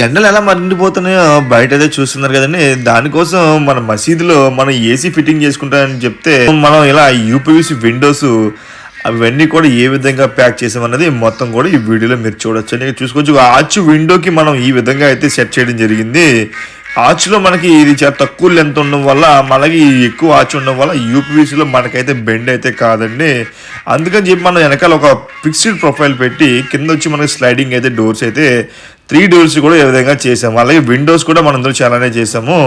ఎండలు ఎలా మండిపోతున్నాయో బయటైతే చూస్తున్నారు కదండీ! దానికోసం మన మసీదులో మనం ఏసీ ఫిట్టింగ్ చేసుకుంటామని చెప్తే, మనం ఇలా యూపీవీసీ విండోస్ అవన్నీ కూడా ఏ విధంగా ప్యాక్ చేసామన్నది మొత్తం కూడా ఈ వీడియోలో మీరు చూడొచ్చండి. చూసుకోవచ్చు ఆర్చ్ విండోకి మనం ఈ విధంగా అయితే సెట్ చేయడం జరిగింది. ఆర్చ్‌లో మనకి ఇది చాలా తక్కువ లెంత్ ఉండడం వల్ల, మనకి ఎక్కువ ఆర్చ్ ఉండడం వల్ల యూపీవీసీలో మనకైతే బెండ్ అయితే కాదండి. అందుకని చెప్పి మనం వెనకాల ఒక ఫిక్స్డ్ ప్రొఫైల్ పెట్టి కిందొచ్చి మనకి స్లైడింగ్ అయితే డోర్స్ అయితే 3 డోర్స్ కూడా ఏ విధంగా చేసాము. అలాగే విండోస్ కూడా మనం ఇందులో చాలానే చేసాము.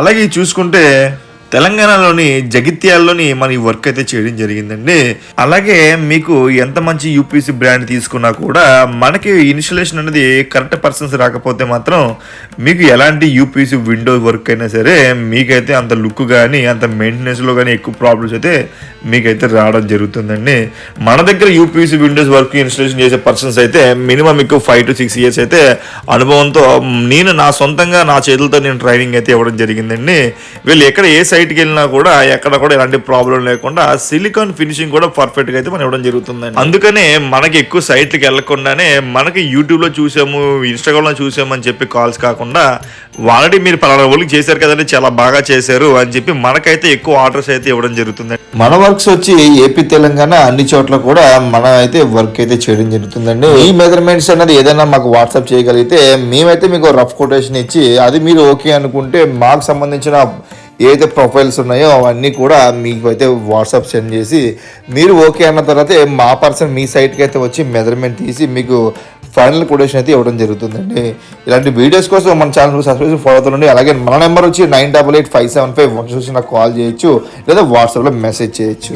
అలాగే చూసుకుంటే తెలంగాణలోని జగిత్యాల్లోని మన ఈ వర్క్ అయితే చేయడం జరిగిందండి. అలాగే మీకు ఎంత మంచి యూపీసీ బ్రాండ్ తీసుకున్నా కూడా మనకి ఇన్స్టలేషన్ అనేది కరెక్ట్ పర్సన్స్ రాకపోతే మాత్రం మీకు ఎలాంటి యూపీసీ విండో వర్క్ అయినా సరే మీకైతే అంత లుక్ కానీ అంత మెయింటెనెన్స్లో కానీ ఎక్కువ ప్రాబ్లమ్స్ అయితే మీకైతే రావడం జరుగుతుందండి. మన దగ్గర యూపీసీ విండోస్ వర్క్ ఇన్స్టలేషన్ చేసే పర్సన్స్ అయితే మినిమం మీకు 5 to 6 years అయితే అనుభవంతో నేను నా సొంతంగా నా చేతులతో నేను ట్రైనింగ్ అయితే ఇవ్వడం జరిగిందండి. వీళ్ళు ఎక్కడ ఏ సైట్కి వెళ్ళినా కూడా ఎక్కడ కూడా ఎలాంటి ప్రాబ్లం లేకుండా సిలికాన్ ఫినిషింగ్ కూడా పర్ఫెక్ట్గా అయితే మనం ఇవ్వడం జరుగుతుందండి. అందుకనే మనకి ఎక్కువ సైట్లకి వెళ్ళకుండానే మనకి యూట్యూబ్లో చూసాము, ఇన్స్టాగ్రామ్లో చూసాము అని చెప్పి కాల్స్ కాకుండా ఆల్రెడీ మీరు పలానా వాళ్ళకి చేశారు కదండి, చాలా బాగా చేశారు అని చెప్పి మనకైతే ఎక్కువ ఆర్డర్స్ అయితే ఇవ్వడం జరుగుతుంది. మన వర్క్స్ వచ్చి ఏపీ తెలంగాణ అన్ని చోట్ల కూడా మనం అయితే వర్క్ అయితే చేయడం జరుగుతుందండి. ఈ మెజర్మెంట్స్ అనేది ఏదైనా మాకు వాట్సాప్ చేయగలిగితే మేమైతే మీకు రఫ్ కొటేషన్ ఇచ్చి అది మీరు ఓకే అనుకుంటే మాకు సంబంధించిన ఏదైతే ప్రొఫైల్స్ ఉన్నాయో అవన్నీ కూడా మీకు అయితే వాట్సాప్ సెండ్ చేసి మీరు ఓకే అన్న తర్వాత మా పర్సన్ మీ సైట్కి అయితే వచ్చి మెజర్మెంట్ తీసి మీకు ఫైనల్ కొటేషన్ అయితే ఇవ్వడం జరుగుతుందండి. ఇలాంటి వీడియోస్ కోసం మన ఛానల్ సబ్స్క్రైబ్ ఫాలో అవుతుండండి. అలాగే మన నెంబర్ వచ్చి 988575 నాకు కాల్ చేయొచ్చు లేదా వాట్సాప్లో మెసేజ్ చేయొచ్చు.